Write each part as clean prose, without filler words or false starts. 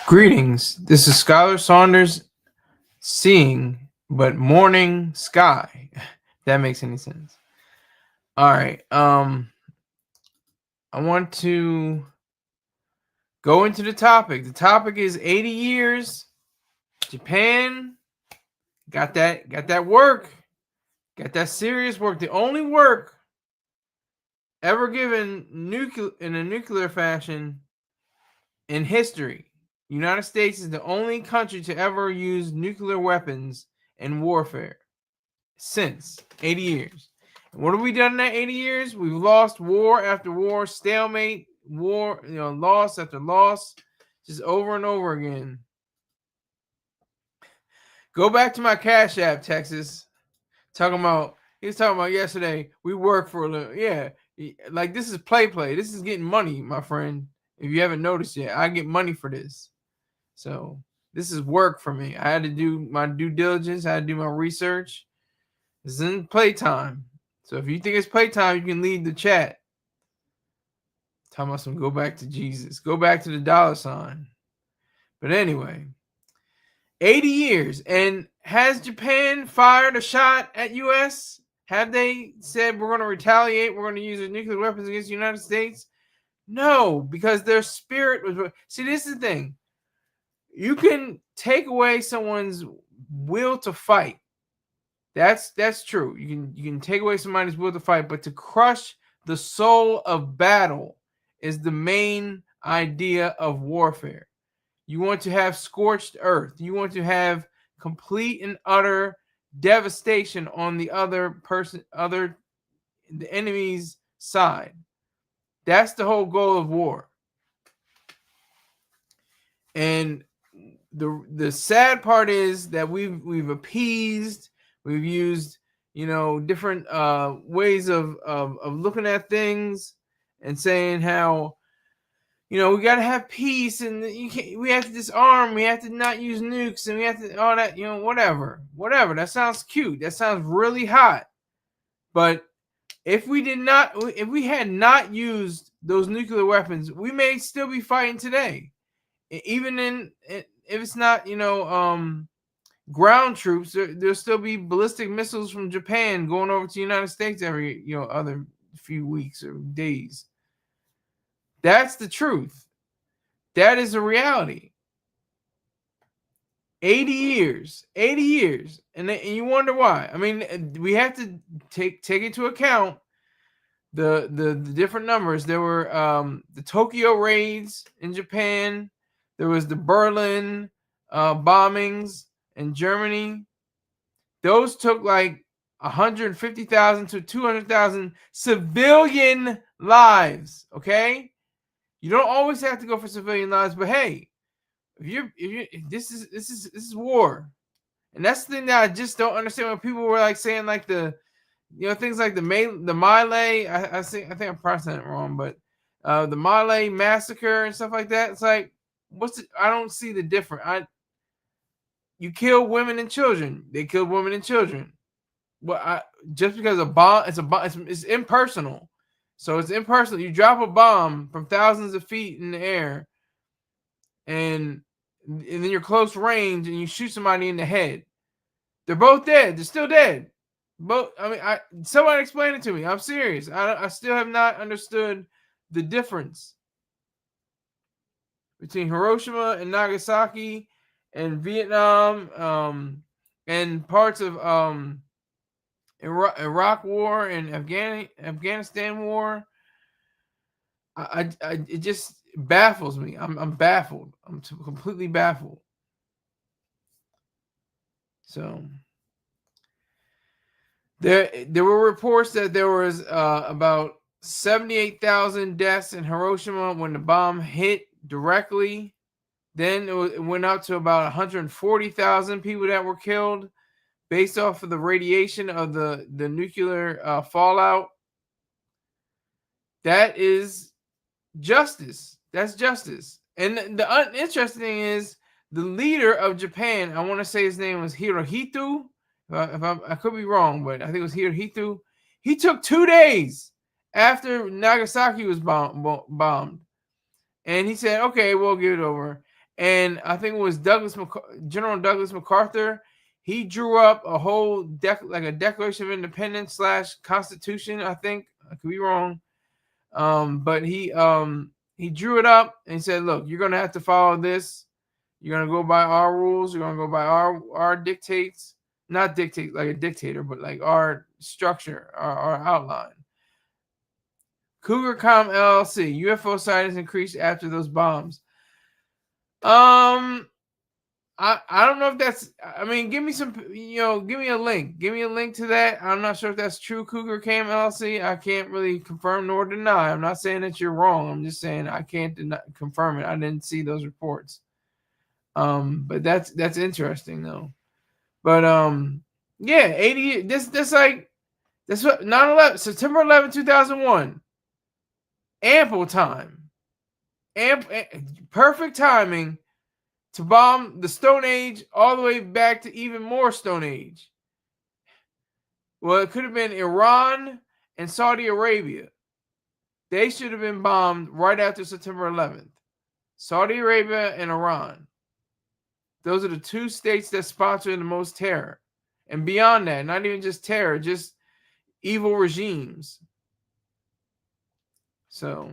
Greetings. This is Scholar Saunders seeing but morning sky. If that makes any sense. All right. I want to go into the topic. The topic is 80 years. Japan got that work. Got that serious work. The only work ever given in a nuclear fashion in history. United States is the only country to ever use nuclear weapons in warfare since 80 years. And what have we done in that 80 years? We've lost war after war, stalemate, war, loss after loss, just over and over again. Go back to my Cash App, Texas. He was talking about yesterday, we work for a little. Yeah, like this is play. This is getting money, my friend. If you haven't noticed yet, I get money for this. So this is work for me. I had to do my due diligence. I had to do my research. This isn't playtime. So if you think it's playtime, you can leave the chat. Talking about some go back to Jesus. Go back to the dollar sign. But anyway, 80 years. And has Japan fired a shot at U.S.? Have they said we're going to retaliate? We're going to use nuclear weapons against the United States? No, because their spirit was... See, this is the thing. You can take away someone's will to fight. That's true. You can take away somebody's will to fight, but to crush the soul of battle is the main idea of warfare. You want to have scorched earth. You want to have complete and utter devastation on the the enemy's side. That's the whole goal of war. And the sad part is that we've appeased, we've used different ways of looking at things and saying how we got to have peace and we have to disarm, we have to not use nukes, and we have to all that, whatever. That sounds cute. That sounds really hot. But if we had not used those nuclear weapons, we may still be fighting today. Even if it's not, ground troops, there'll still be ballistic missiles from Japan going over to the United States every, other few weeks or days. That's the truth. That is a reality. 80 years. And you wonder why. I mean, we have to take into account the different numbers. There were the Tokyo raids in Japan. There was the Berlin bombings in Germany. Those took like 150,000 to 200,000 civilian lives. Okay, you don't always have to go for civilian lives, but hey, this is war, and that's the thing that I just don't understand. When people were like saying like the things like the Malay, I think I'm pronouncing it wrong, but the Malay massacre and stuff like that. It's like, I don't see the difference. You kill women and children. They killed women and children. Well, just because a bomb, it's impersonal. So it's impersonal. You drop a bomb from thousands of feet in the air, and then you're close range, and you shoot somebody in the head. They're both dead. They're still dead. Both. I mean, somebody explain it to me. I'm serious. I still have not understood the difference between Hiroshima and Nagasaki and Vietnam, and parts of Iraq war and Afghanistan war. It just baffles me. I'm baffled. I'm completely baffled. So there were reports that there was about 78,000 deaths in Hiroshima when the bomb hit directly. Then it went up to about 140,000 people that were killed based off of the radiation of the nuclear fallout. That is justice. That's justice. And the interesting thing is the leader of Japan, I want to say his name was Hirohito. I could be wrong, but I think it was Hirohito. He took 2 days after Nagasaki was bombed. And he said, okay, we'll give it over. and I think it was General Douglas MacArthur. He drew up a whole like a Declaration of Independence / Constitution. I think I could be wrong, but he drew it up and he said, "Look, you're gonna have to follow this. You're gonna go by our rules. You're gonna go by our dictates, not dictate like a dictator, but like our structure, our outline." CougarCom LLC, UFO sightings increased after those bombs. I don't know if that's. I mean, give me some. Give me a link. Give me a link to that. I'm not sure if that's true. Cougar Cam LLC. I can't really confirm nor deny. I'm not saying that you're wrong. I'm just saying I can't confirm it. I didn't see those reports. But that's interesting though. But yeah, 80. This like this what 9/11 September 11, 2001. Ample time. Perfect timing to bomb the Stone Age all the way back to even more Stone Age. Well, it could have been Iran and Saudi Arabia. They should have been bombed right after September 11th. Saudi Arabia and Iran. Those are the two states that sponsor the most terror. And beyond that, not even just terror, just evil regimes. So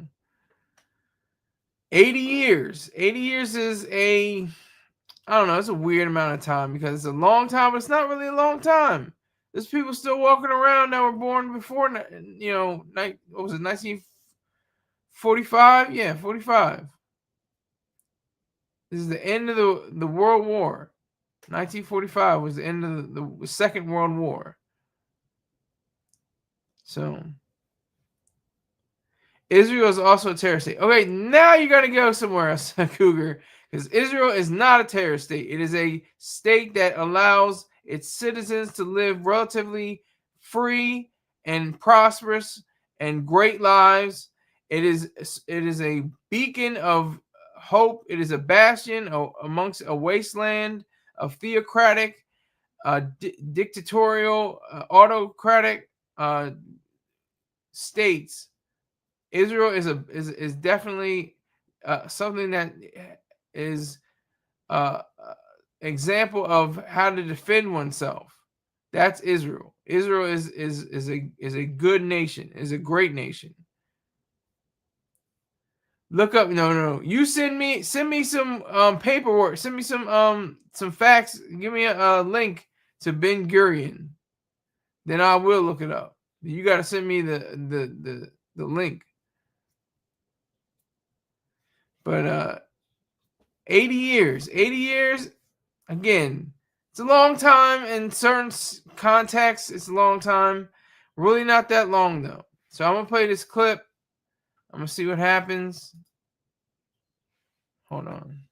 80 years. 80 years is I don't know, it's a weird amount of time because it's a long time, but it's not really a long time. There's people still walking around that were born before, what was it, 1945? Yeah, 45. This is the end of the World War. 1945 was the end of the Second World War. So Israel is also a terrorist state. Okay, now you're going to go somewhere else, Cougar, because Israel is not a terrorist state. It is a state that allows its citizens to live relatively free and prosperous and great lives. It is a beacon of hope. It is a bastion amongst a wasteland of theocratic, dictatorial, autocratic states. Israel is definitely something that is example of how to defend oneself. That's Israel. Israel is a good nation. Is a great nation. Look up. No. You send me some paperwork. Send me some facts. Give me a link to Ben Gurion. Then I will look it up. You got to send me the link. But 80 years. 80 years, again, it's a long time in certain contexts. It's a long time. Really not that long, though. So I'm going to play this clip. I'm going to see what happens. Hold on.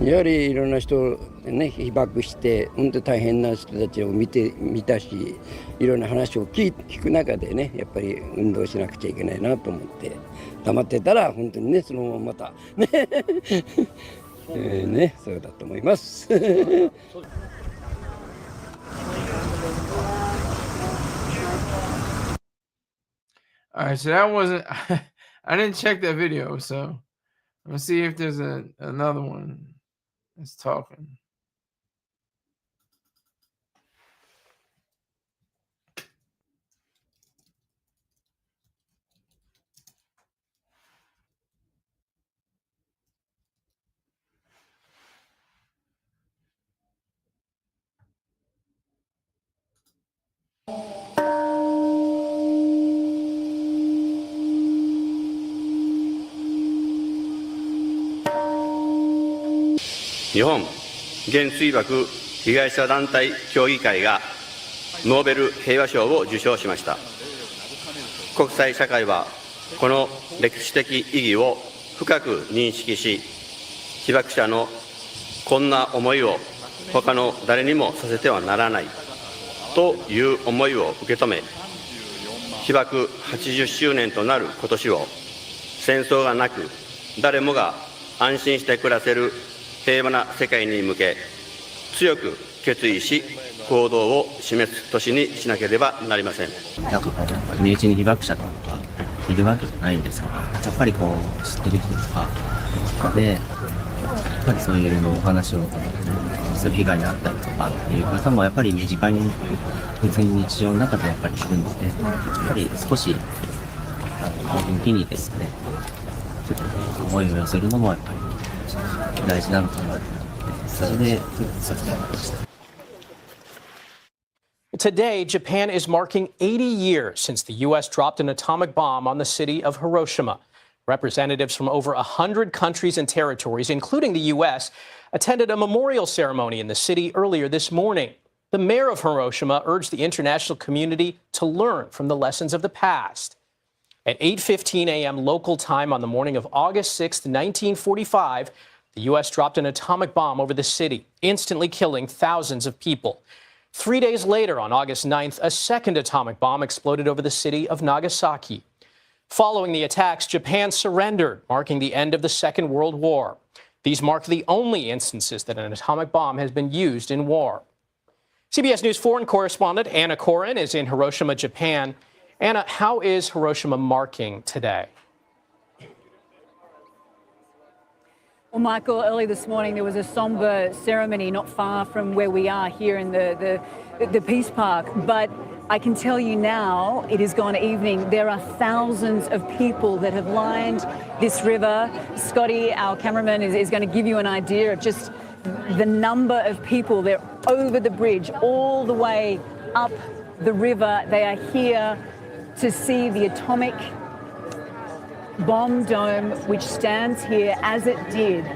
やはりいろんな人ね被爆して本当大変な人たちを見たし、いろんな話を聞く中でね、やっぱり運動しなくちゃいけないなと思って、黙ってたら本当にねそのまままたねね、そうだと思います。All right, so that wasn't. I didn't check that video, so I'm gonna see if there's another one that's talking. 日本原水爆被害者団体協議会がノーベル平和賞を受賞しました。国際社会はこの歴史的意義を深く認識し、被爆者のこんな思いを他の誰にもさせてはならないという思いを受け止め、被爆80周年となる今年を戦争がなく誰もが安心して暮らせる平和な世界に向け強く決意し行動を示す年にしなければなりません。身内に被爆者とかいるわけじゃないんですが、やっぱりこう知ってる人とかで、やっぱりそういうお話をする被害に遭ったりとかっていう方もやっぱり身近に別に日常の中でやっぱりいるので、やっぱり少し元気にですね、ちょっと思いを寄せるのもやっぱり大事なのかなと。それでさせてもらいました。Today, Japan is marking 80 years since the U.S. dropped an atomic bomb on the city of Hiroshima. Representatives from over 100 countries and territories, including the U.S., attended a memorial ceremony in the city earlier this morning. The mayor of Hiroshima urged the international community to learn from the lessons of the past. At 8:15 a.m. local time on the morning of August 6, 1945, the U.S. dropped an atomic bomb over the city, instantly killing thousands of people. 3 days later, on August 9th, a second atomic bomb exploded over the city of Nagasaki. Following the attacks, Japan surrendered, marking the end of the Second World War. These mark the only instances that an atomic bomb has been used in war. CBS News foreign correspondent Anna Koren is in Hiroshima, Japan. Anna, how is Hiroshima marking today? Well, Michael, early this morning there was a somber ceremony not far from where we are here in the Peace Park. But I can tell you now, it has gone evening. There are thousands of people that have lined this river. Scotty, our cameraman, is going to give you an idea of just the number of people. They're over the bridge, all the way up the river. They are here to see the atomic bomb dome, which stands here as it did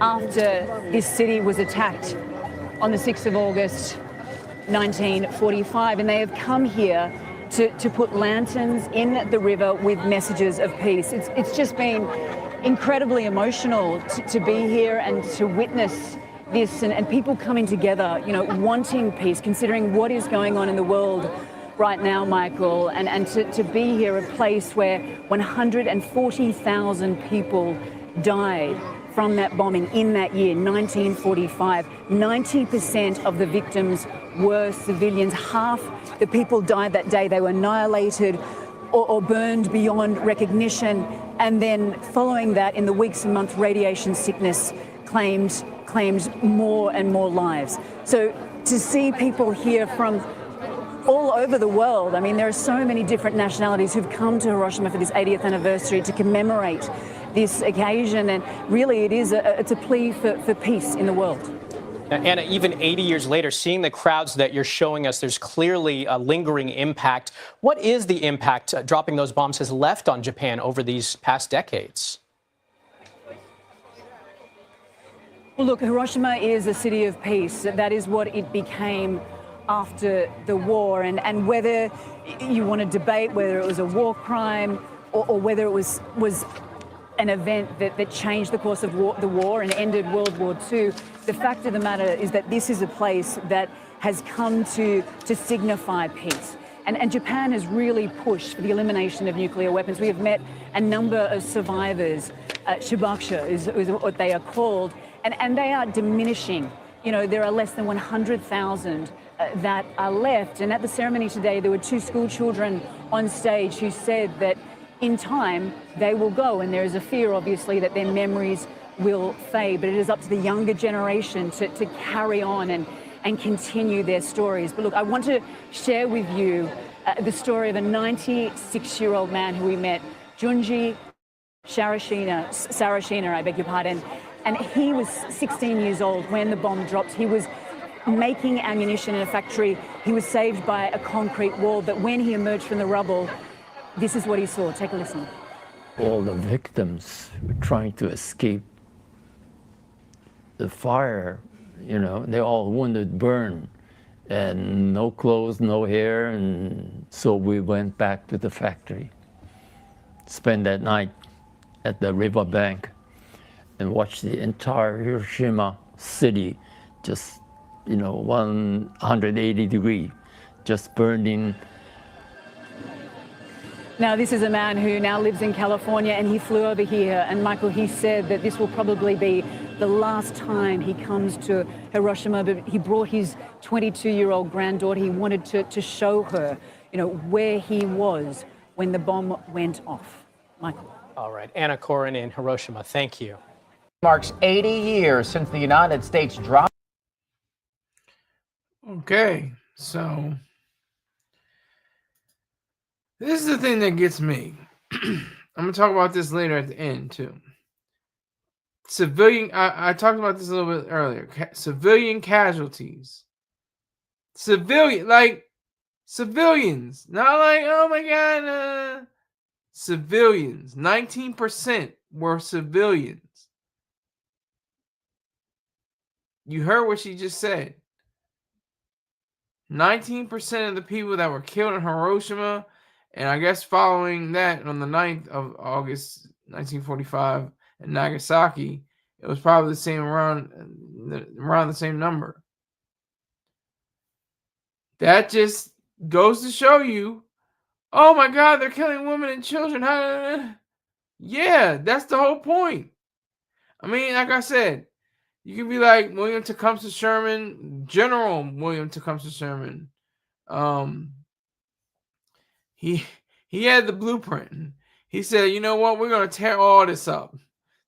after this city was attacked on the 6th of August 1945. And they have come here to put lanterns in the river with messages of peace. It's just been incredibly emotional to be here and to witness this and people coming together, you know, wanting peace, considering what is going on in the world right now, Michael, and to be here, a place where 140,000 people died from that bombing in that year, 1945. 90% of the victims were civilians. Half the people died that day. They were annihilated or burned beyond recognition. And then following that, in the weeks and months, radiation sickness claimed more and more lives. So to see people here from all over the world. I mean, there are so many different nationalities who've come to Hiroshima for this 80th anniversary to commemorate this occasion. And really, it's a plea for peace in the world. Anna, even 80 years later, seeing the crowds that you're showing us, there's clearly a lingering impact. What is the impact dropping those bombs has left on Japan over these past decades? Well, look, Hiroshima is a city of peace. That is what it became after the war, and whether you want to debate whether it was a war crime or whether it was an event that changed the course of the war and ended World War II, the fact of the matter is that this is a place that has come to signify peace. And Japan has really pushed for the elimination of nuclear weapons. We have met a number of survivors, shibakusha is what they are called, and they are diminishing. You know, there are less than 100,000 that are left. And at the ceremony today, there were 2 school children on stage who said that in time they will go. And there is a fear, obviously, that their memories will fade. But it is up to the younger generation to carry on and continue their stories. But look, I want to share with you the story of a 96-year-old man who we met, Junji Sarashina, I beg your pardon. And he was 16 years old when the bomb dropped. He was making ammunition in a factory. He was saved by a concrete wall, but when he emerged from the rubble, this is what he saw. Take a listen. All the victims were trying to escape the fire, you know, they all wounded, burned, and no clothes, no hair, and so we went back to the factory, spent that night at the riverbank, and watched the entire Hiroshima city just, you know, 180 degrees, just burning. Now, this is a man who now lives in California, and he flew over here. And Michael, he said that this will probably be the last time he comes to Hiroshima, but he brought his 22-year-old granddaughter. He wanted to show her, you know, where he was when the bomb went off. Michael. All right, Anna Corin in Hiroshima, thank you. Marks 80 years since the United States dropped. Okay, so this is the thing that gets me. I'm going to talk about this later at the end, too. Civilian, I talked about this a little bit earlier. Civilian casualties. Civilians, not like, oh my God, civilians. 19% were civilians. You heard what she just said. 19% of the people that were killed in Hiroshima, and I guess following that on the 9th of August, 1945, in Nagasaki, it was probably the same around the same number. That just goes to show you, oh my God, they're killing women and children. Yeah, that's the whole point. I mean, like I said, you can be like William Tecumseh Sherman, General William Tecumseh Sherman. He had the blueprint. He said, you know what? We're going to tear all this up.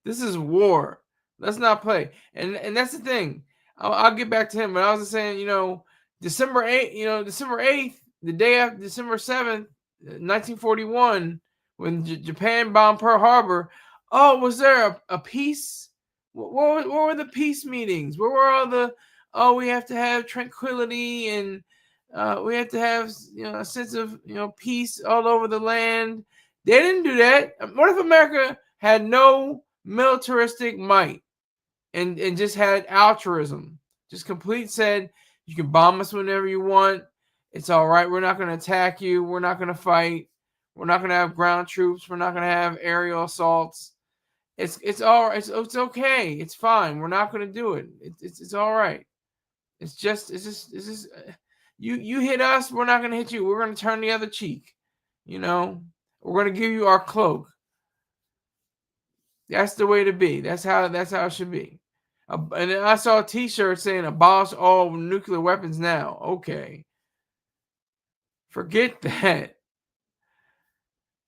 This is war. Let's not play. And that's the thing. I'll get back to him. But I was saying, you know, December 8th, the day after December 7th, 1941, when Japan bombed Pearl Harbor. Oh, was there a peace? What were the peace meetings? Where were all the, we have to have tranquility and we have to have, you know, a sense of, you know, peace all over the land. They didn't do that. What if America had no militaristic might and just had altruism? Just complete said, you can bomb us whenever you want. It's all right. We're not going to attack you. We're not going to fight. We're not going to have ground troops. We're not going to have aerial assaults. It's all right. It's okay. It's fine. We're not going to do it. It's all right. It's just you hit us. We're not going to hit you. We're going to turn the other cheek. You know, we're going to give you our cloak. That's the way to be. That's how it should be. And then I saw a T-shirt saying "Abolish all nuclear weapons now." Okay, forget that.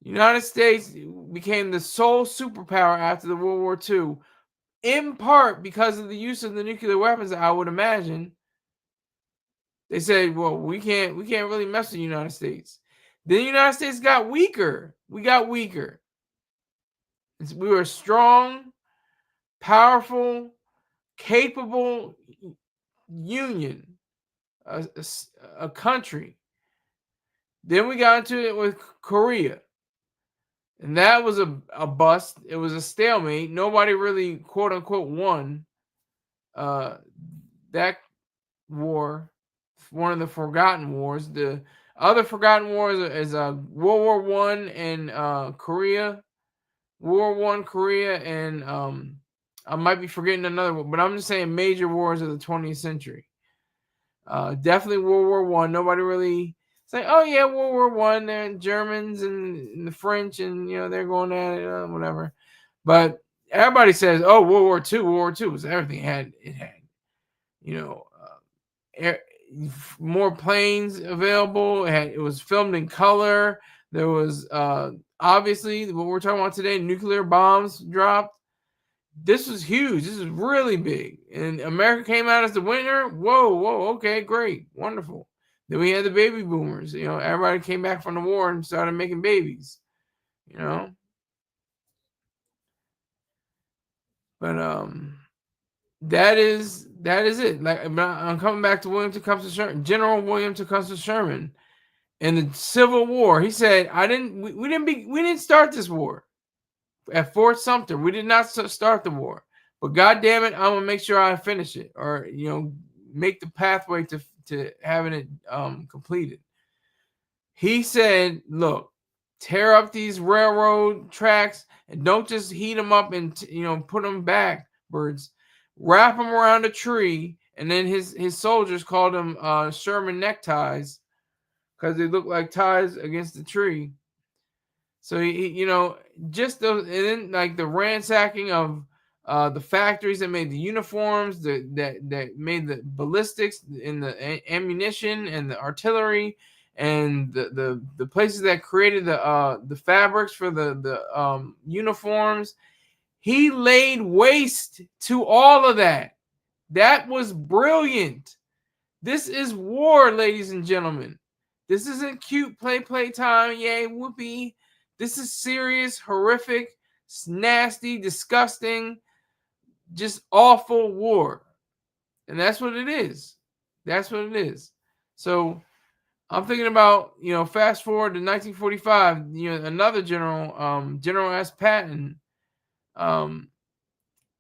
United States became the sole superpower after the World War II, in part because of the use of the nuclear weapons. I would imagine. They said, "Well, we can't really mess with the United States." Then the United States got weaker. We got weaker. We were strong, powerful, capable union, a country. Then we got into it with Korea. And that was a bust. It was a stalemate. Nobody really, quote unquote, won that war. One of the forgotten wars. The other forgotten wars is World War I and Korea. World War I, Korea, and I might be forgetting another one, but I'm just saying major wars of the 20th century. Definitely World War I. Nobody really say, oh yeah, World War I, and Germans and the French, and you know they're going at it, whatever. But everybody says, oh, World War II. World War II was everything. It had, you know, more planes available. It was filmed in color. There was obviously what we're talking about today, nuclear bombs dropped. This was huge. This is really big. And America came out as the winner. Whoa, okay, great, wonderful. Then we had the baby boomers. You know, everybody came back from the war and started making babies. You know. But that is That is it. Like, I'm coming back to William Tecumseh Sherman, General William Tecumseh Sherman, in the Civil War. He said, we didn't start this war at Fort Sumter. We did not start the war, but God damn it, I'm gonna make sure I finish it, or make the pathway to having it completed. He said, look, tear up these railroad tracks and don't just heat them up and put them backwards. Wrap them around a tree, and then his soldiers called them Sherman neckties because they look like ties against the tree. So he just those, and then like the ransacking of the factories that made the uniforms, that made the ballistics and the ammunition and the artillery, and the places that created the fabrics for the uniforms. He laid waste to all of that. That was brilliant. This is war, ladies and gentlemen. This isn't cute play time. Yay, whoopee. This is serious, horrific, nasty, disgusting, just awful war. And that's what it is. That's what it is. So I'm thinking about, fast forward to 1945, another general, General S. Patton,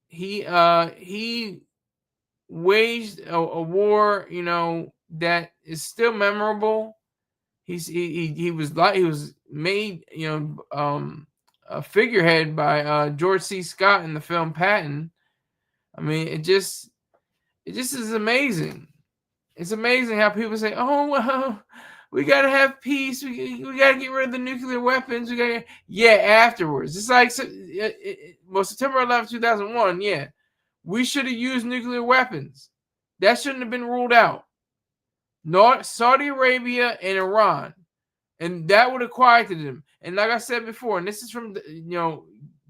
he waged a war, that is still memorable. He was made, a figurehead by George C. Scott in the film Patton. I mean, it just is amazing. It's amazing how people say, "Oh well, we gotta have peace. We gotta get rid of the nuclear weapons. Afterwards." It's like September 11th, 2001. Yeah, we should have used nuclear weapons. That shouldn't have been ruled out. Not Saudi Arabia and Iran, and that would have quieted them. And like I said before, and this is from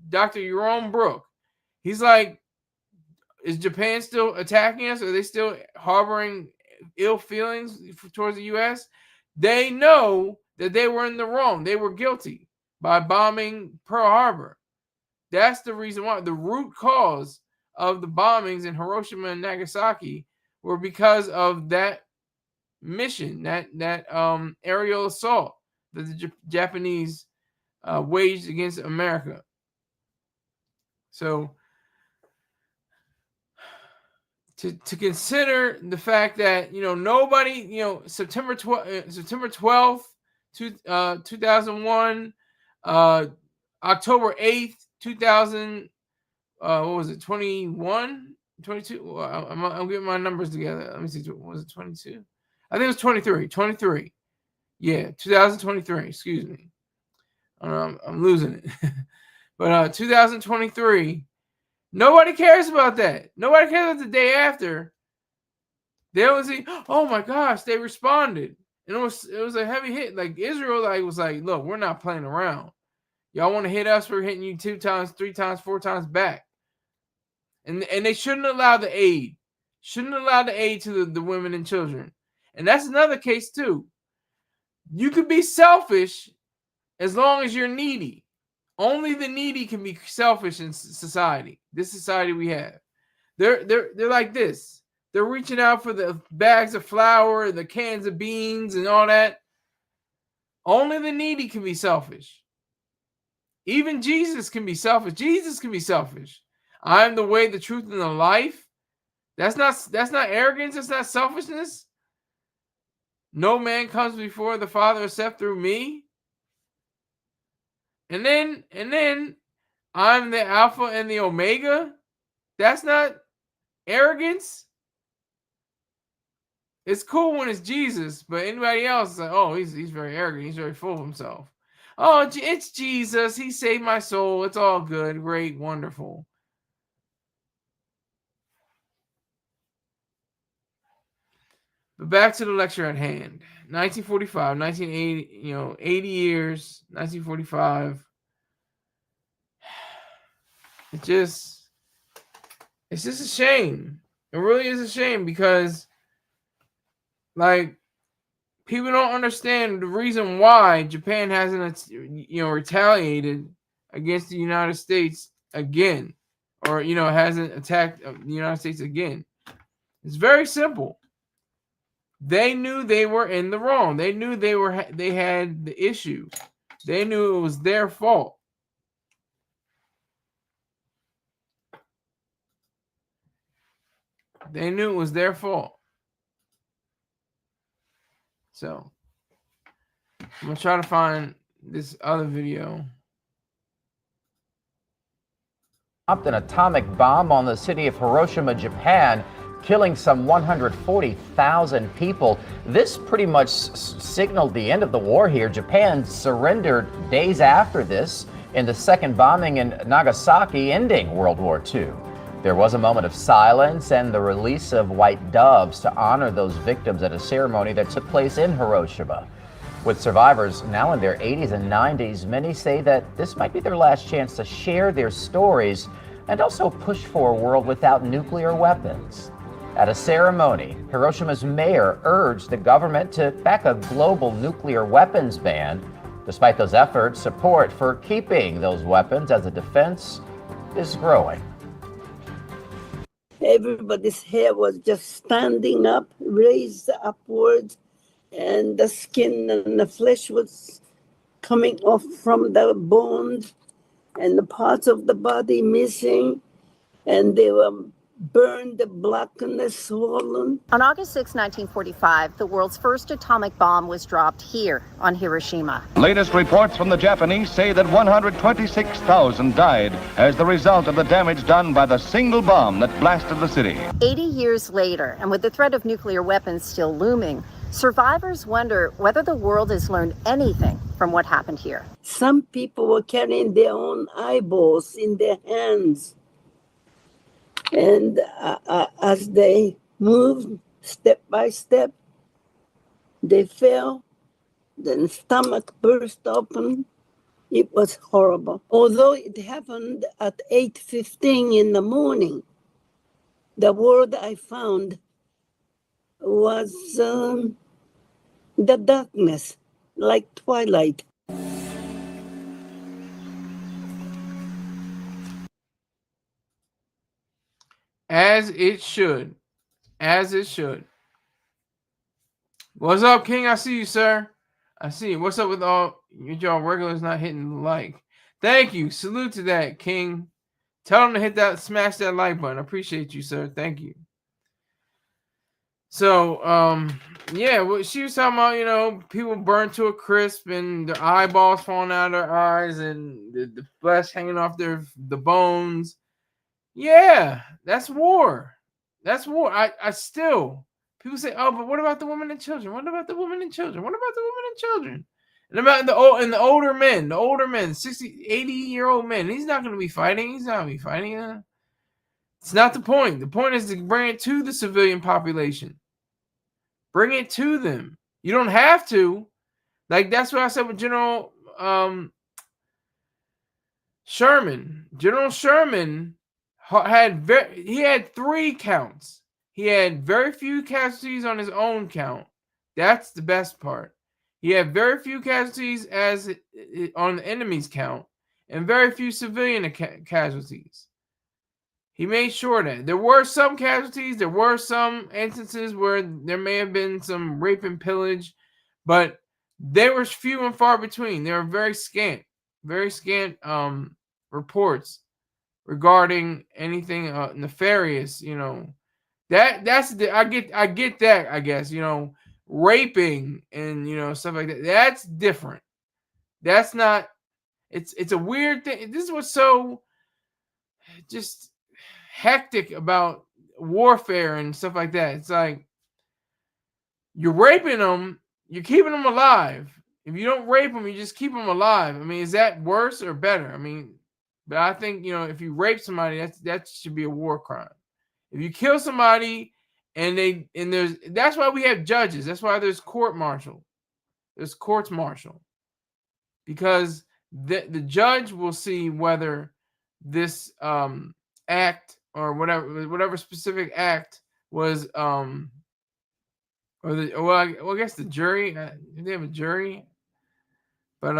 Dr. Jerome Brook. He's like, is Japan still attacking us? Are they still harboring ill feelings towards the U.S.? They know that they were in the wrong. They were guilty by bombing Pearl Harbor. That's the reason why. The root cause of the bombings in Hiroshima and Nagasaki were because of that mission, that aerial assault that the Japanese waged against America. So to consider the fact that nobody, September 12th, 2001, October 8th, 2000, what was it, 21, 22? I'm getting my numbers together. Let me see. Was it 22? I think it was 23. Yeah, 2023. Excuse me. I'm losing it. But 2023, nobody cares about that. Nobody cares about the day after. They always say, "Oh my gosh, they responded," and it was a heavy hit. Like Israel, was like, "Look, we're not playing around. Y'all want to hit us? We're hitting you 2 times, 3 times, 4 times back." And they shouldn't allow the aid. Shouldn't allow the aid to the women and children. And that's another case too. You could be selfish as long as you're needy. Only the needy can be selfish in society. This society we have. They're like this. They're reaching out for the bags of flour, the cans of beans, and all that. Only the needy can be selfish. Even Jesus can be selfish. Jesus can be selfish. I am the way, the truth, and the life. That's not arrogance. That's not selfishness. No man comes before the Father except through me. And then I'm the Alpha and the Omega. That's not arrogance. It's cool when it's Jesus, but anybody else is like, oh, he's very arrogant. He's very full of himself. Oh, it's Jesus. He saved my soul. It's all good, great, wonderful. But back to the lecture at hand. 1945, 1980, 80 years, 1945. It's just a shame. It really is a shame because, like, people don't understand the reason why Japan hasn't, retaliated against the United States again, or hasn't attacked the United States again. It's very simple. They knew they were in the wrong. They knew they had the issue. They knew it was their fault. They knew it was their fault. So I'm gonna try to find this other video. Dropped an atomic bomb on the city of Hiroshima, Japan, killing some 140,000 people. This pretty much signaled the end of the war here. Japan surrendered days after this in the second bombing in Nagasaki, ending World War II. There was a moment of silence and the release of white doves to honor those victims at a ceremony that took place in Hiroshima. With survivors now in their 80s and 90s, many say that this might be their last chance to share their stories and also push for a world without nuclear weapons. At a ceremony, Hiroshima's mayor urged the government to back a global nuclear weapons ban. Despite those efforts, support for keeping those weapons as a defense is growing. Everybody's hair was just standing up, raised upwards, and the skin and the flesh was coming off from the bones, and the parts of the body missing, and they were burned, black, and swollen. On August 6, 1945, the world's first atomic bomb was dropped here on Hiroshima. Latest reports from the Japanese say that 126,000 died as the result of the damage done by the single bomb that blasted the city. 80 years later, and with the threat of nuclear weapons still looming, survivors wonder whether the world has learned anything from what happened here. Some people were carrying their own eyeballs in their hands. And as they moved step by step, they fell, then stomach burst open. It was horrible. Although it happened at 8:15 in the morning, the word I found was the darkness, like twilight. As it should. As it should. What's up, King? I see you, sir. I see you. What's up with all y'all regulars not hitting the like? Thank you. Salute to that, King. Tell them to hit that, smash that like button. I appreciate you, sir. Thank you. So, yeah, what she was talking about, people burned to a crisp and their eyeballs falling out of their eyes and the flesh hanging off the bones. Yeah, that's war. That's war. I still, people say, oh, but what about the women and children? What about the women and children? What about the women and children? And about the older men, 60, 80-year-old men. He's not going to be fighting. He's not going to be fighting. It's not the point. The point is to bring it to the civilian population. Bring it to them. You don't have to. Like, that's what I said with General Sherman. General Sherman he had 3 counts. He had very few casualties on his own count. That's the best part. He had very few casualties on the enemy's count, and very few civilian casualties. He made sure that there were some casualties. There were some instances where there may have been some rape and pillage, but they were few and far between. They were very scant reports regarding anything nefarious. I get that, I guess, raping and stuff like that. That's different. That's not. It's a weird thing. This is what's so just hectic about warfare and stuff like that. It's like you're raping them, you're keeping them alive. If you don't rape them, you just keep them alive. I mean, is that worse or better? I mean, but I think if you rape somebody, that should be a war crime. If you kill somebody that's why we have judges. That's why there's court-martial. There's courts-martial. Because the judge will see whether this act or whatever specific act was I guess the jury, they have a jury, but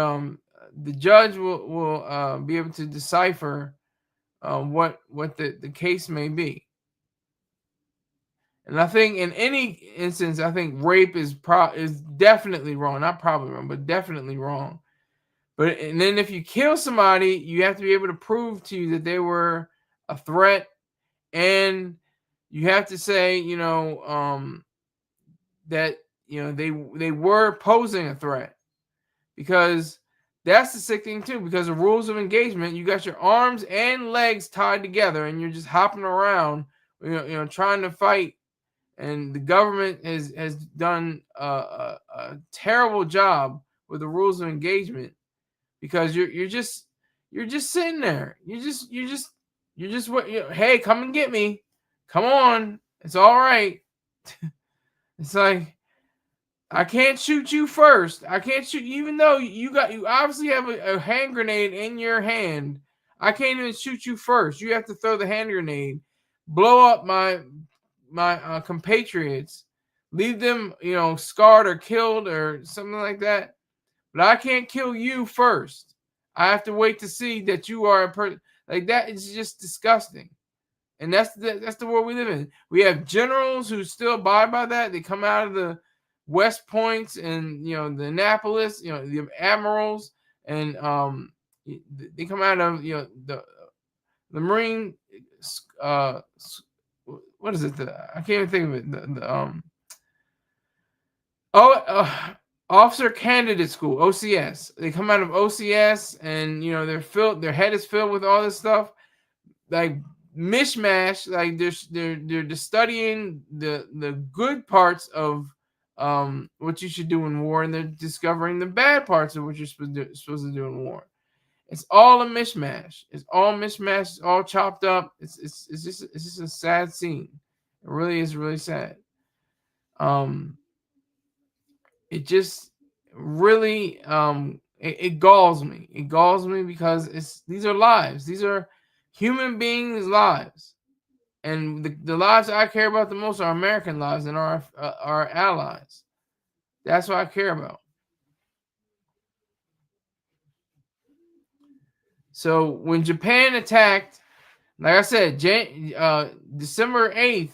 the judge will be able to decipher what the case may be. And I think in any instance, I think rape is definitely wrong. Not probably wrong, but definitely wrong. But and then if you kill somebody, you have to be able to prove to you that they were a threat, and you have to say, that they were posing a threat, because that's the sick thing too. Because the rules of engagement, you got your arms and legs tied together, and you're just hopping around, trying to fight. And the government has done a terrible job with the rules of engagement, because you're just sitting there. You're just what? Hey, come and get me. Come on, it's all right. It's like, I can't shoot you first. I can't shoot you, even though you obviously have a hand grenade in your hand. I can't even shoot you first. You have to throw the hand grenade, blow up my compatriots, leave them scarred or killed or something like that. But I can't kill you first. I have to wait to see that you are a person. Like, that is just disgusting. And that's the world we live in. We have generals who still abide by that. They come out of the West Points and the Annapolis, the admirals, and they come out of the Marine. What is it? I can't even think of it. Officer Candidate School, OCS. They come out of OCS, and their head is filled with all this stuff, like mishmash. Like they're just studying the good parts of what you should do in war, and they're discovering the bad parts of what you're supposed to do in war. It's all a mishmash. It's all mishmash. It's all chopped up. It's just a sad scene. It really is really sad. It just really it galls me. It galls me because these are lives. These are human beings' lives, and the lives I care about the most are American lives and our allies. That's what I care about. So when Japan attacked, like I said, December 8th,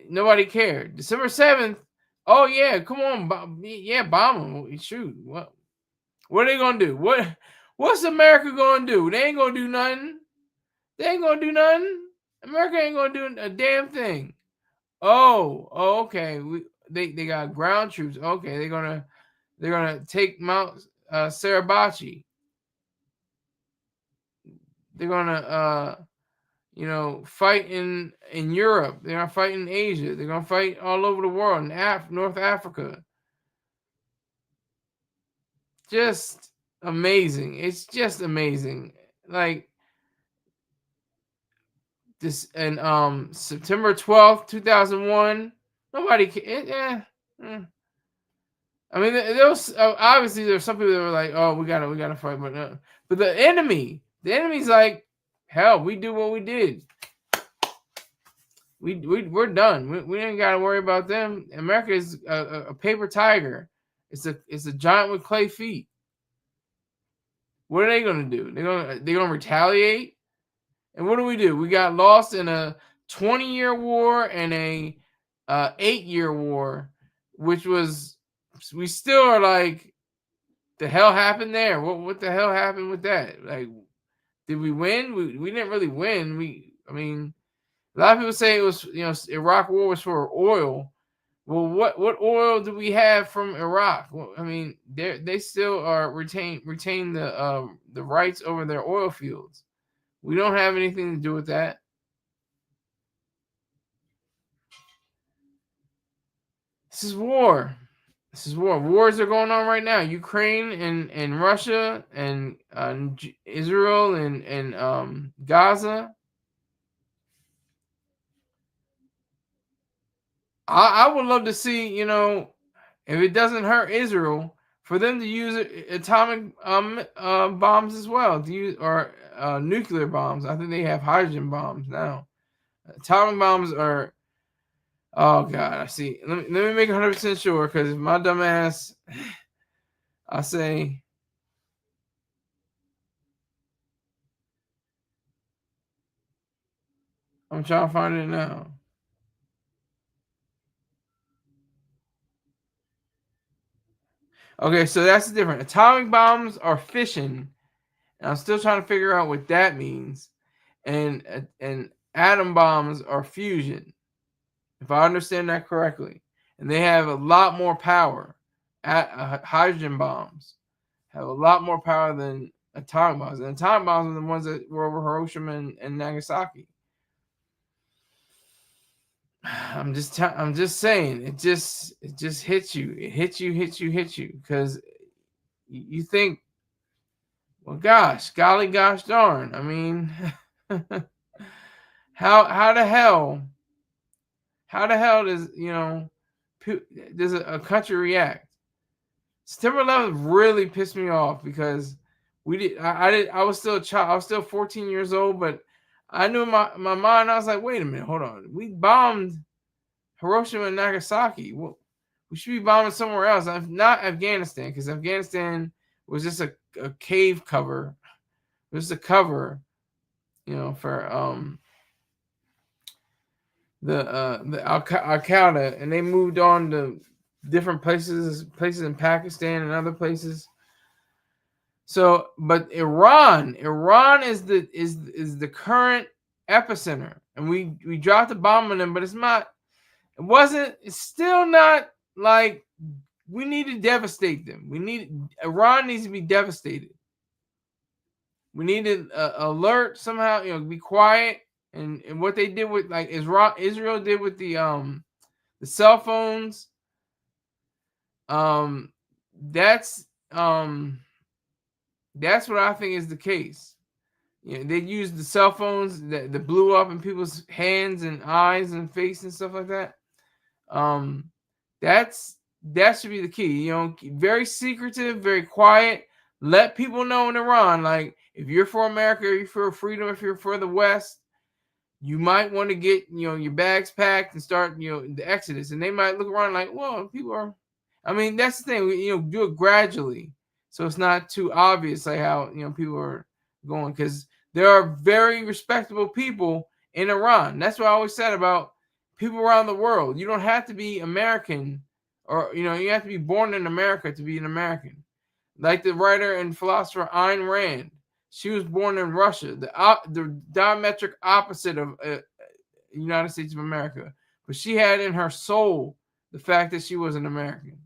nobody cared. December 7th, oh yeah, come on, bomb them. Shoot, what are they gonna do? What's America gonna do? They ain't gonna do nothing. They ain't gonna do nothing. America ain't gonna do a damn thing. Oh, okay. They got ground troops. Okay, they're gonna take Mount Sarabachi. They're gonna fight in Europe. They're gonna fight in Asia. They're gonna fight all over the world in North Africa. Just amazing. It's just amazing. Like this, and September 12th, 2001. Nobody can. I mean, there was obviously there's some people that were like, "Oh, we gotta fight," but the enemy's like, "Hell, we do what we did. We're done. We ain't gotta worry about them. America is a paper tiger. It's a giant with clay feet. What are they gonna do? They're gonna retaliate. And what do? We got lost in a 20-year war and a 8-year war, which was, we still are like, the hell happened there? What the hell happened with that? Like, did we win? We didn't really win. I mean, a lot of people say it was, Iraq war was for oil. Well, what oil do we have from Iraq? Well, I mean, they still are retain the rights over their oil fields. We don't have anything to do with that. This is war. Wars are going on right now. Ukraine and Russia and Israel and Gaza. I would love to see, if it doesn't hurt Israel, for them to use atomic bombs as well, or nuclear bombs. I think they have hydrogen bombs now. Atomic bombs are. Oh God, I see. Let me make 100% sure, because if my dumb ass, I say, I'm trying to find it now. Okay, so that's the difference. Atomic bombs are fission, and I'm still trying to figure out what that means. And atom bombs are fusion, if I understand that correctly. And they have a lot more power. Hydrogen bombs have a lot more power than atomic bombs. And atomic bombs are the ones that were over Hiroshima and Nagasaki. I'm just saying, it just hits you. It hits you because you think, well, golly gosh darn. I mean, how the hell does does a country react? September 11th really pissed me off because I was still a child. I was still 14 years old, but I knew in my mind, I was like, wait a minute, hold on. We bombed Hiroshima and Nagasaki. Well, we should be bombing somewhere else. Not Afghanistan, because Afghanistan was just a cave cover. It was a cover, for the Al Qaeda, and they moved on to different places in Pakistan and other places. So, but Iran is the current epicenter, and we dropped a bomb on them, but it's still not like we need to devastate them. Iran needs to be devastated. We need to alert somehow, be quiet, and what they did with Israel did with the cell phones. That's what I think is the case. They used the cell phones that blew up in people's hands and eyes and face and stuff like that. That should be the key. Very secretive, very quiet. Let people know in Iran, like, if you're for America, or you're for freedom, if you're for the West, you might want to get your bags packed and start the exodus. And they might look around like, well, people are. I mean, that's the thing. Do it gradually, so it's not too obvious, like how people are going, because there are very respectable people in Iran. That's what I always said about people around the world. You don't have to be American, or you have to be born in America to be an American. Like the writer and philosopher Ayn Rand, she was born in Russia, the diametric opposite of United States of America, but she had in her soul the fact that she was an American.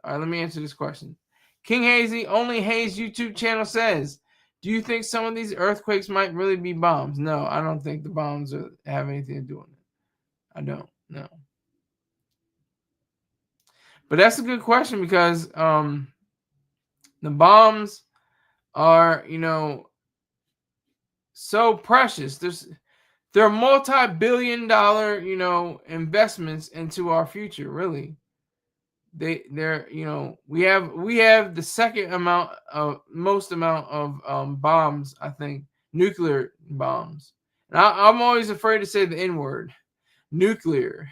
All right, let me answer this question. King Hazy, only Hayes YouTube channel says, do you think some of these earthquakes might really be bombs? No, I don't think the bombs have anything to do with it. I don't. No. But that's a good question, because the bombs are, so precious. They're multi-billion-dollar, investments into our future. Really, they're we have the second most amount of bombs. I think nuclear bombs. And I'm always afraid to say the N word, nuclear.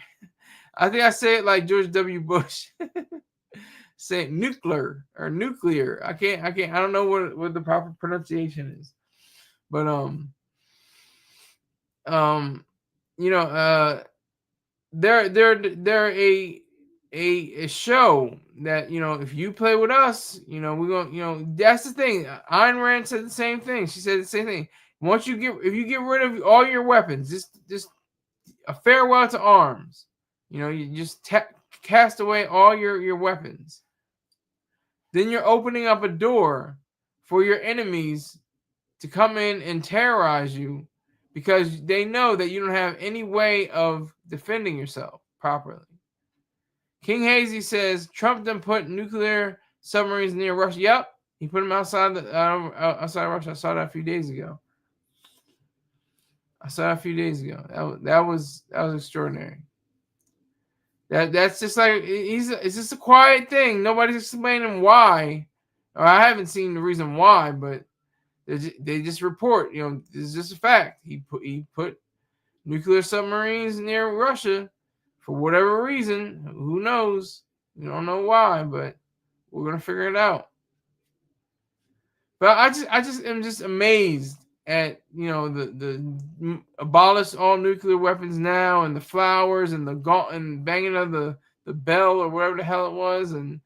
I think I say it like George W. Bush. Say nuclear or nuclear. I can't. I don't know what the proper pronunciation is, but they're a show that if you play with us, we're gonna that's the thing. Ayn Rand said the same thing. She said the same thing. If you get rid of all your weapons, just a farewell to arms. You just cast away all your weapons. Then you're opening up a door for your enemies to come in and terrorize you, because they know that you don't have any way of defending yourself properly. King Hazy says Trump done put nuclear submarines near Russia. Yep, he put them outside Russia. I saw that a few days ago. That was extraordinary. That's just like it's just a quiet thing. Nobody's explaining why, or I haven't seen the reason why, but they just report. It's just a fact. He put nuclear submarines near Russia for whatever reason. Who knows? We don't know why, but we're gonna figure it out. But I just am just amazed at the abolish all nuclear weapons now, and the flowers and the banging of the bell or whatever the hell it was, and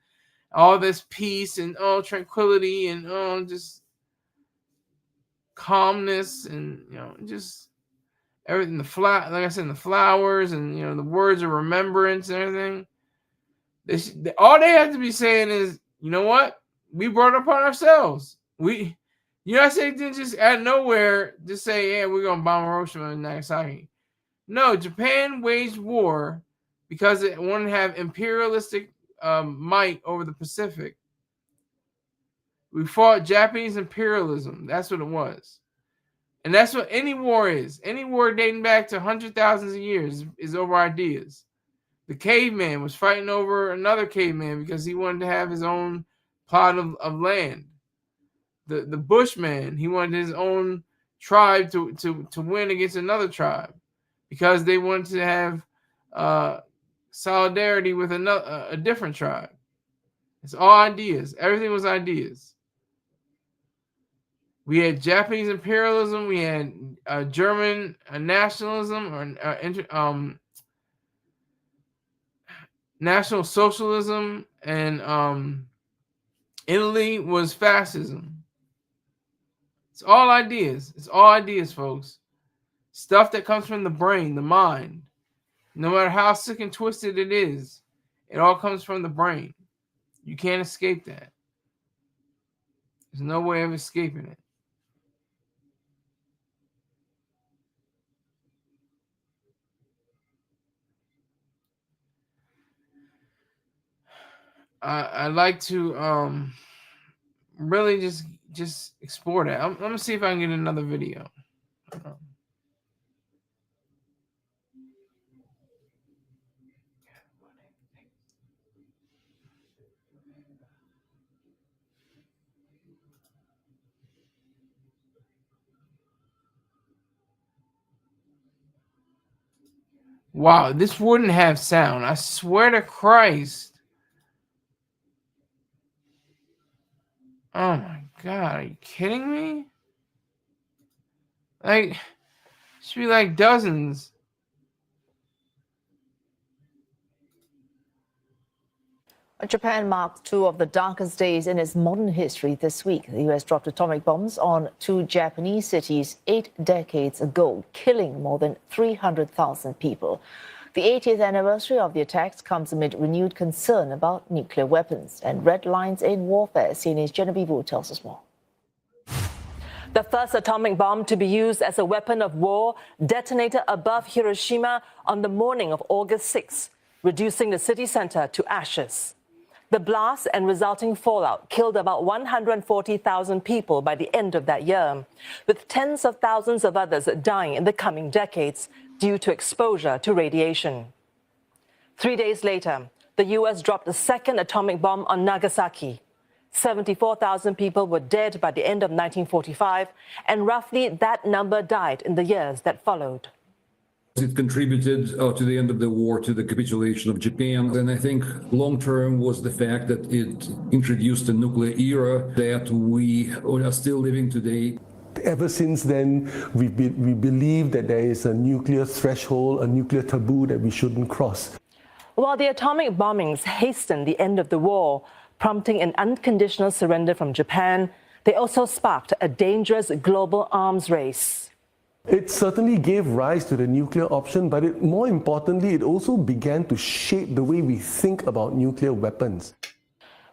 all this peace and tranquility and just calmness and just everything. Like I said, the flowers and the words of remembrance and everything. All they have to be saying is, you know what? We brought it upon ourselves. United States didn't just out of nowhere just say, yeah, we're gonna bomb Hiroshima and Nagasaki. No, Japan waged war because it wanted to have imperialistic might over the Pacific. We fought Japanese imperialism. That's what it was. And that's what any war is. Any war dating back to hundreds of thousands of years is over ideas. The caveman was fighting over another caveman because he wanted to have his own plot of land. The bushman, he wanted his own tribe to win against another tribe because they wanted to have solidarity with a different tribe. It's all ideas. Everything was ideas. We had Japanese imperialism. We had German nationalism or National Socialism, and Italy was fascism. It's all ideas. It's all ideas, folks. Stuff that comes from the brain, the mind. No matter how sick and twisted it is, it all comes from the brain. You can't escape that. There's no way of escaping it. I'd like to really just explore that. I'm gonna see if I can get another video. Wow, this wouldn't have sound. I swear to Christ. Oh my God, are you kidding me? Like, should be like dozens. Japan marked two of the darkest days in its modern history this week. The U.S. dropped atomic bombs on two Japanese cities 8 decades ago, killing more than 300,000 people. The 80th anniversary of the attacks comes amid renewed concern about nuclear weapons and red lines in warfare. CNA's Genevieve Wu tells us more. The first atomic bomb to be used as a weapon of war detonated above Hiroshima on the morning of August 6, reducing the city center to ashes. The blast and resulting fallout killed about 140,000 people by the end of that year, with tens of thousands of others dying in the coming decades due to exposure to radiation. 3 days later, the U.S. dropped a second atomic bomb on Nagasaki. 74,000 people were dead by the end of 1945, and roughly that number died in the years that followed. It contributed to the end of the war, to the capitulation of Japan. And I think long-term was the fact that it introduced a nuclear era that we are still living today. Ever since then, we believe that there is a nuclear threshold, a nuclear taboo that we shouldn't cross. While the atomic bombings hastened the end of the war, prompting an unconditional surrender from Japan, they also sparked a dangerous global arms race. It certainly gave rise to the nuclear option, but more importantly, it also began to shape the way we think about nuclear weapons.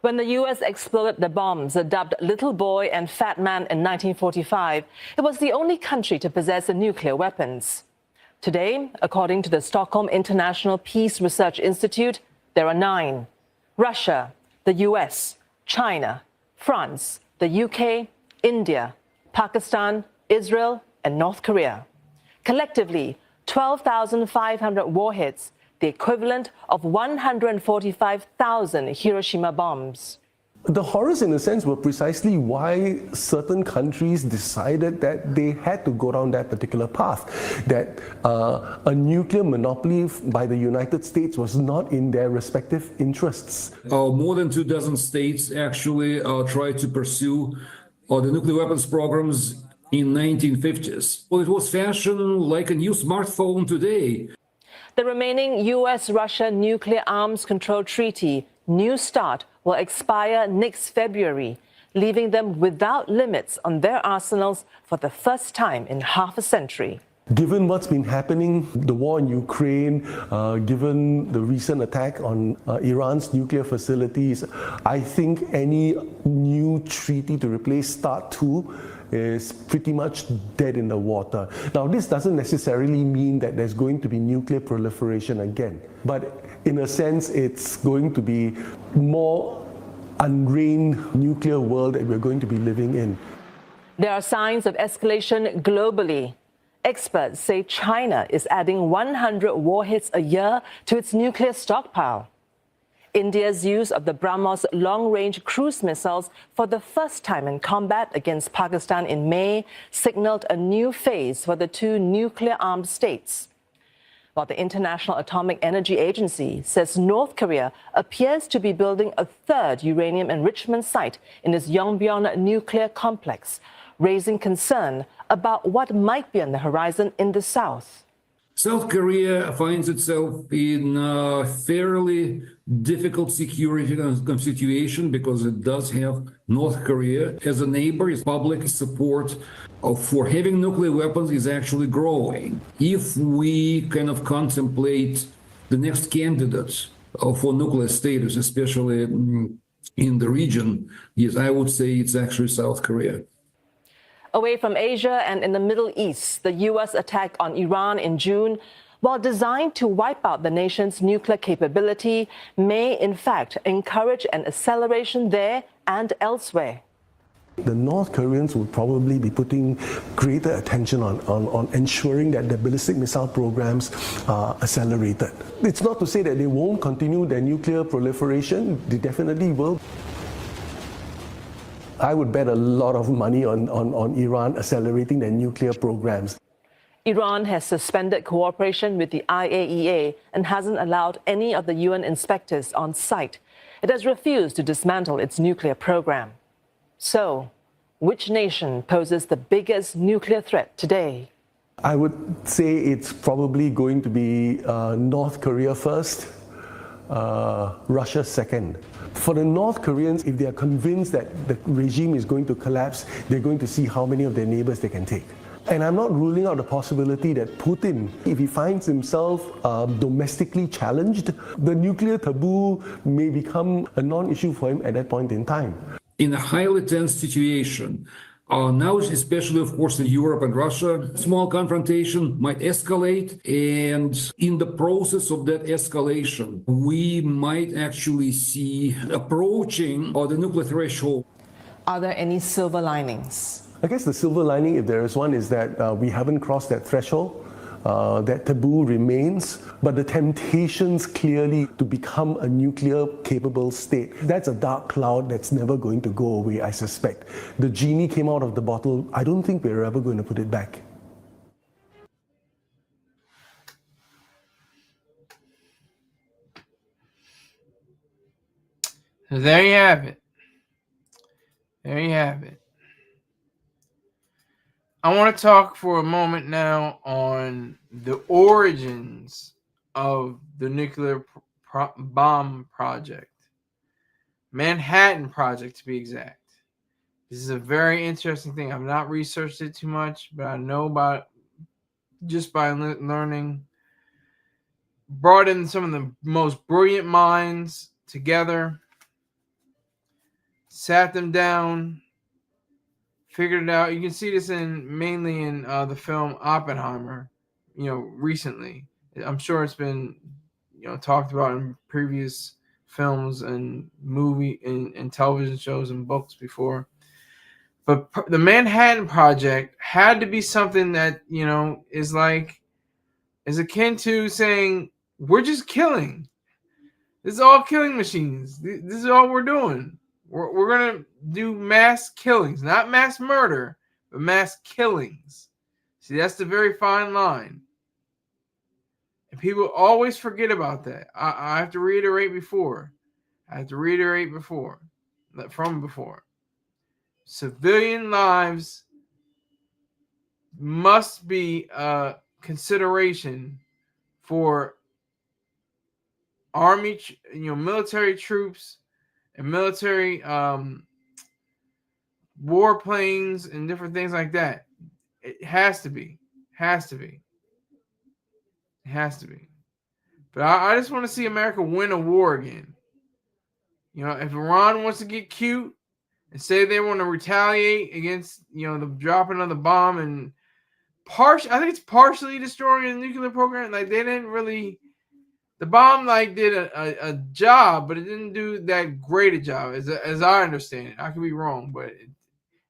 When the U.S. exploded the bombs dubbed Little Boy and Fat Man in 1945, it was the only country to possess nuclear weapons. Today, according to the Stockholm International Peace Research Institute, there are 9. Russia, the U.S., China, France, the UK, India, Pakistan, Israel, and North Korea. Collectively, 12,500 warheads, the equivalent of 145,000 Hiroshima bombs. The horrors, in a sense, were precisely why certain countries decided that they had to go down that particular path, that a nuclear monopoly by the United States was not in their respective interests. More than 24 states actually tried to pursue the nuclear weapons programs in 1950s. Well, it was fashioned like a new smartphone today. The remaining U.S.-Russia Nuclear Arms Control Treaty, New START, will expire next February, leaving them without limits on their arsenals for the first time in half a century. Given what's been happening, the war in Ukraine, given the recent attack on Iran's nuclear facilities, I think any new treaty to replace START 2 is pretty much dead in the water. Now, this doesn't necessarily mean that there's going to be nuclear proliferation again, but in a sense, it's going to be more unreigned nuclear world that we're going to be living in. There are signs of escalation globally. Experts say China is adding 100 warheads a year to its nuclear stockpile. India's use of the BrahMos long-range cruise missiles for the first time in combat against Pakistan in May signaled a new phase for the two nuclear-armed states. While the International Atomic Energy Agency says North Korea appears to be building a third uranium enrichment site in its Yongbyon nuclear complex, raising concern about what might be on the horizon in the south. South Korea finds itself in a fairly difficult security situation because it does have North Korea as a neighbor. Its public support for having nuclear weapons is actually growing. If we kind of contemplate the next candidates for nuclear status, especially in the region, yes, I would say it's actually South Korea. Away from Asia and in the Middle East, the U.S. attack on Iran in June, while designed to wipe out the nation's nuclear capability, may in fact encourage an acceleration there and elsewhere. The North Koreans will probably be putting greater attention on ensuring that their ballistic missile programs are accelerated. It's not to say that they won't continue their nuclear proliferation. They definitely will. I would bet a lot of money on Iran accelerating their nuclear programs. Iran has suspended cooperation with the IAEA and hasn't allowed any of the UN inspectors on site. It has refused to dismantle its nuclear program. So, which nation poses the biggest nuclear threat today? I would say it's probably going to be North Korea first, Russia second. For the North Koreans, if they are convinced that the regime is going to collapse, they're going to see how many of their neighbors they can take. And I'm not ruling out the possibility that Putin, if he finds himself domestically challenged, the nuclear taboo may become a non-issue for him at that point in time. In a highly tense situation, now, especially, of course, in Europe and Russia, small confrontation might escalate. And in the process of that escalation, we might actually see approaching the nuclear threshold. Are there any silver linings? I guess the silver lining, if there is one, is that we haven't crossed that threshold. That taboo remains, but the temptations clearly to become a nuclear-capable state, that's a dark cloud that's never going to go away, I suspect. The genie came out of the bottle. I don't think we're ever going to put it back. So there you have it. There you have it. I want to talk for a moment now on the origins of the nuclear bomb project. Manhattan Project, to be exact. This is a very interesting thing. I've not researched it too much, but I know about it just by learning. Brought in some of the most brilliant minds together, sat them down, figured it out. You can see this mainly in the film Oppenheimer, recently. I'm sure it's been, talked about in previous films and movie and television shows and books before. But the Manhattan Project had to be something that, is akin to saying, we're just killing. This is all killing machines. This is all we're doing. We're going to do mass killings, not mass murder, but mass killings. See, that's the very fine line. And people always forget about that. I have to reiterate before. From before. Civilian lives must be a consideration for army, military troops, and military warplanes and different things like that. It has to be. Has to be. It has to be. But I just want to see America win a war again. If Iran wants to get cute and say they want to retaliate against, the dropping of the bomb and I think it's partially destroying the nuclear program. Like they didn't really, the bomb did a job, but it didn't do that great a job as I understand it. I could be wrong, but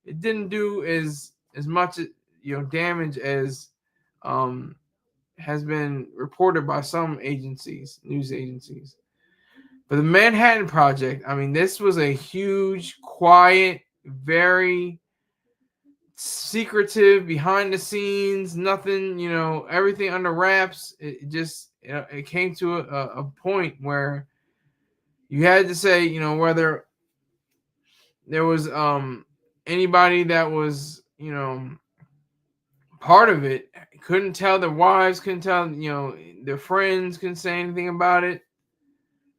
it didn't do as much damage as has been reported by some news agencies. But the Manhattan Project, I mean, this was a huge, quiet, very secretive, behind the scenes, nothing, everything under wraps. It just, it came to a point where you had to say, whether there was anybody that was, part of it, couldn't tell their wives, couldn't tell, their friends, couldn't say anything about it.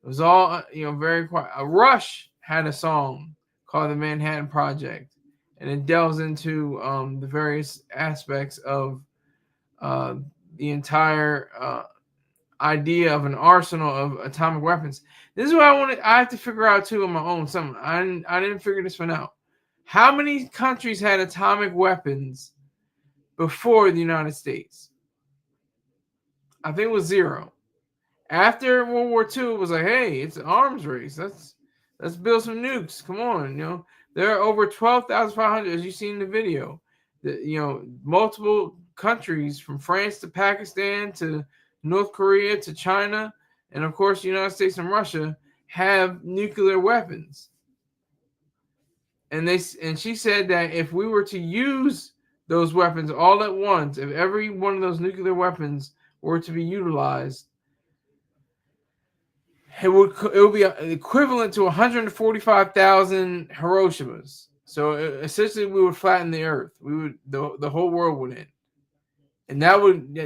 It was all, very quiet. Rush had a song called The Manhattan Project, and it delves into the various aspects of the entire idea of an arsenal of atomic weapons. This is what I have to figure out too on my own. I didn't figure this one out. How many countries had atomic weapons before the United States? I think it was 0. After World War II, it was like, hey, it's an arms race. Let's build some nukes. Come on, there are over 12,500, as you see in the video. Multiple countries from France to Pakistan to North Korea to China, and of course, the United States and Russia have nuclear weapons. And she said that if we were to use those weapons all at once, if every one of those nuclear weapons were to be utilized, it would be equivalent to 145,000 Hiroshimas. So essentially, we would flatten the earth. The whole world would end, and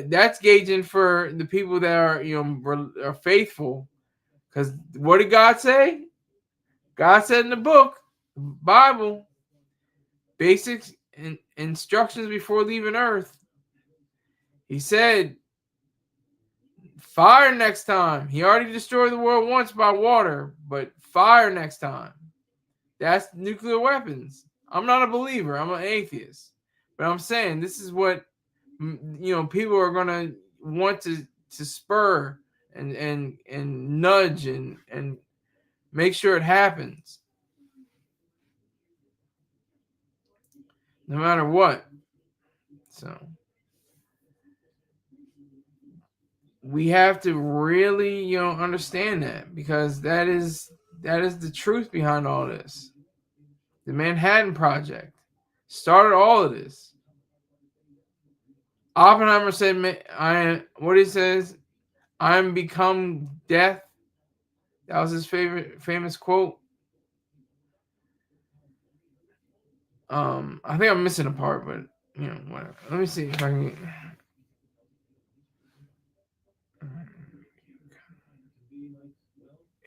that's gauging for the people that are faithful. Because what did God say? God said in the book, Bible, basic instructions before leaving Earth. He said, fire next time. He already destroyed the world once by water, but fire next time. That's nuclear weapons. I'm not a believer. I'm an atheist. But I'm saying this is what people are going to want to spur and nudge and make sure it happens. No matter what. So we have to really, understand that, because that is the truth behind all this. The Manhattan Project started all of this. Oppenheimer said, what he says, I am become death. That was his famous quote. I think I'm missing a part, but whatever. Let me see if I can.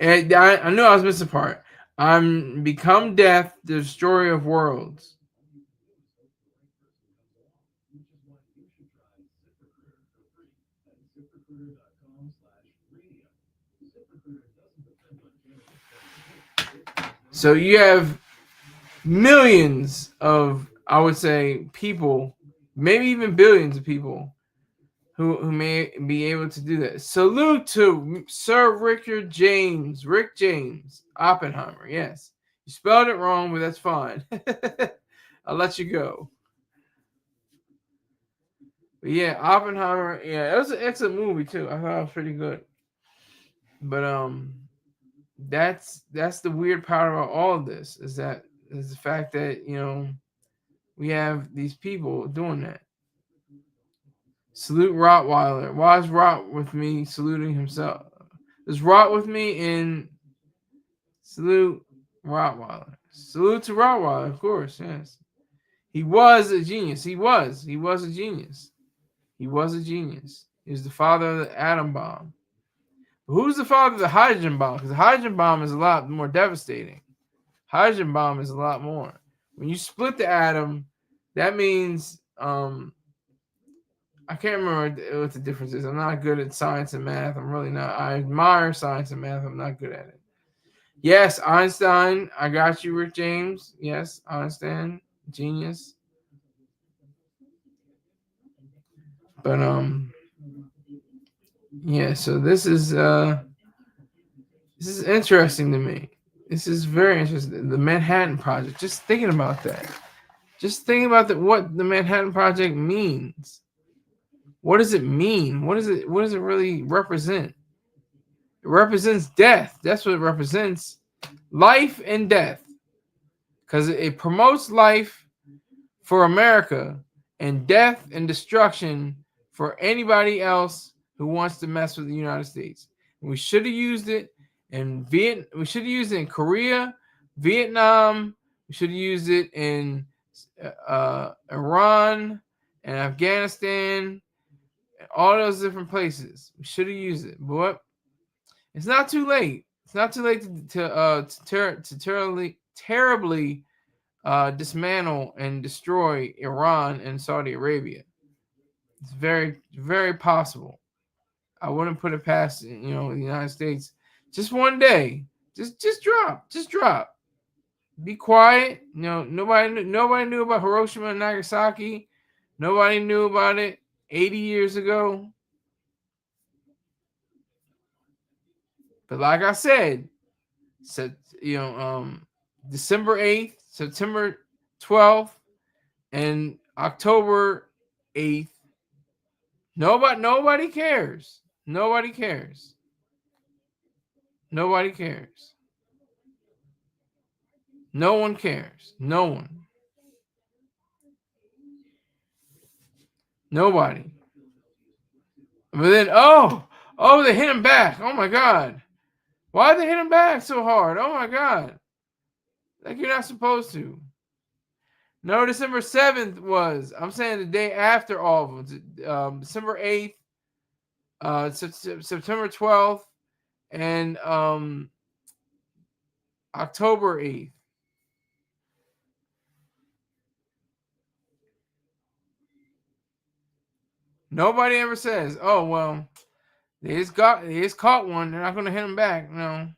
And I knew I was missing a part. I'm become death, the destroyer of worlds. So you have millions of, I would say, people, maybe even billions of people who may be able to do that. Salute to Sir Rick James Oppenheimer. Yes, you spelled it wrong, but that's fine. I'll let you go. But yeah, Oppenheimer. Yeah, it was an excellent movie too. I thought it was pretty good. But that's the weird part about all of this is the fact that we have these people doing that. Salute Rottweiler. Why is Rott with me saluting himself? Is Rott with me in salute Rottweiler? Salute to Rottweiler, of course, yes. He was a genius. He was a genius. He was a genius. He was the father of the atom bomb. But who's the father of the hydrogen bomb? Because the hydrogen bomb is a lot more devastating. Hydrogen bomb is a lot more. When you split the atom, that means I can't remember what the difference is. I'm not good at science and math. I'm really not. I admire science and math. I'm not good at it. Yes, Einstein. I got you, Rick James. Yes, Einstein, genius. But yeah. So this is interesting to me. This is very interesting. The Manhattan Project. Just thinking about that. Just thinking about what the Manhattan Project means. What does it mean? What does it really represent? It represents death. That's what it represents. Life and death. Because it promotes life for America and death and destruction for anybody else who wants to mess with the United States. And we should have used it in we should have used it in Korea, Vietnam. We should have used it in Iran and Afghanistan, all those different places. We should have used it, but it's not too late. It's not too late to terribly dismantle and destroy Iran and Saudi Arabia. It's very, very possible. I wouldn't put it past the United States. Just one day, just drop. Be quiet. Nobody knew about Hiroshima and Nagasaki. Nobody knew about it 80 years ago. But like I said, December 8th, September 12th, and October 8th. Nobody cares. Nobody cares. Nobody cares. No one cares. No one. Nobody. But then, they hit him back. Oh my God. Why'd they hit him back so hard? Oh my God. Like you're not supposed to. No, December 7th was. I'm saying the day after all of them. December 8th, September 12th, and October 8th. Nobody ever says, "Oh well, they just caught one. They're not going to hit him back." No,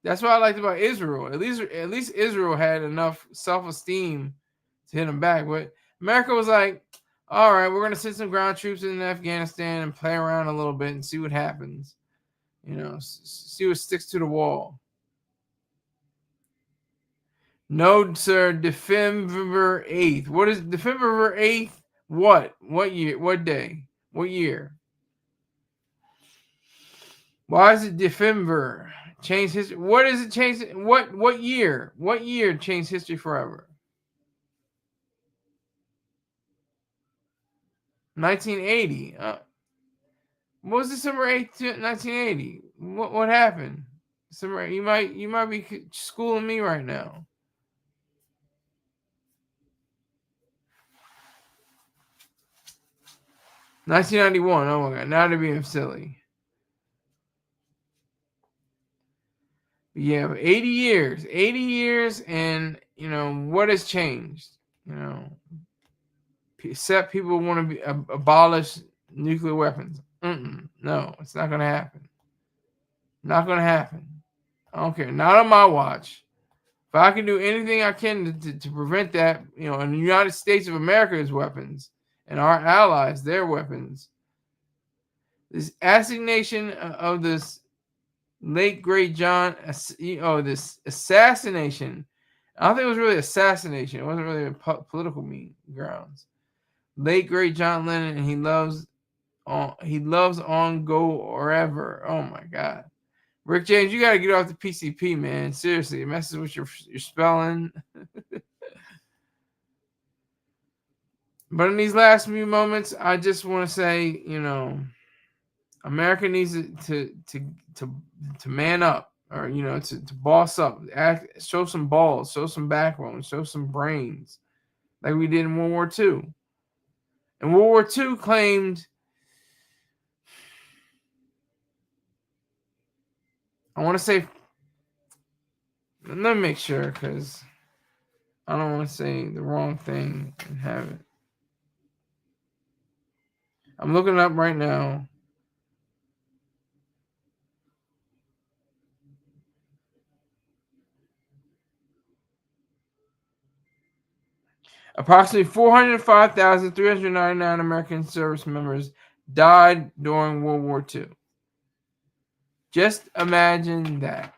that's what I liked about Israel. At least Israel had enough self-esteem to hit him back. But America was like, "All right, we're going to send some ground troops in Afghanistan and play around a little bit and see what happens. See what sticks to the wall." No, sir. December 8th. What is December 8th? What? What year? What day? What year? Why is it December? Change history. What is it change? What year? What year changed history forever? 1980. What was December 8th, 1980? What happened? December. You might be schooling me right now. $1991. Oh my God! Now they're being silly. Yeah, 80 years. 80 years, and what has changed? Except people want to abolish nuclear weapons. No, it's not going to happen. Not going to happen. I don't care. Not on my watch. If I can do anything I can to prevent that, in the United States of America's weapons and our allies, their weapons, this assignation of this late great John, this assassination. I don't think it was really assassination. It wasn't really political grounds. Late great John Lennon, and he loves on go forever. Oh my God, Rick James, you got to get off the PCP, man. Seriously, it messes with your spelling. But in these last few moments, I just want to say, America needs to man up, or to boss up, show some balls, show some backbone, show some brains, like we did in World War II. And World War II claimed, I want to say, Let me make sure, because I don't want to say the wrong thing and have it. I'm looking it up right now. Approximately 405,399 American service members died during World War II. Just imagine that.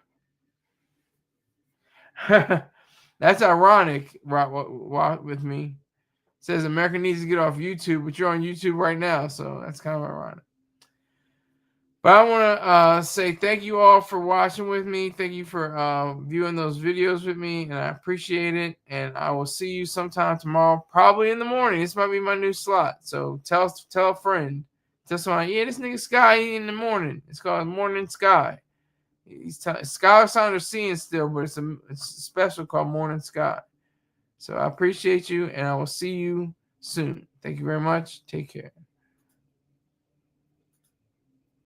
That's ironic, with me. It says America needs to get off YouTube, but you're on YouTube right now, so that's kind of ironic. But I want to say thank you all for watching with me. Thank you for viewing those videos with me, and I appreciate it. And I will see you sometime tomorrow, probably in the morning. This might be my new slot. So tell a friend. Tell somebody, yeah, this nigga Sky in the morning. It's called Morning Sky. He's Skylar Saunders seeing still, but it's a special called Morning Sky. So I appreciate you, and I will see you soon. Thank you very much. Take care.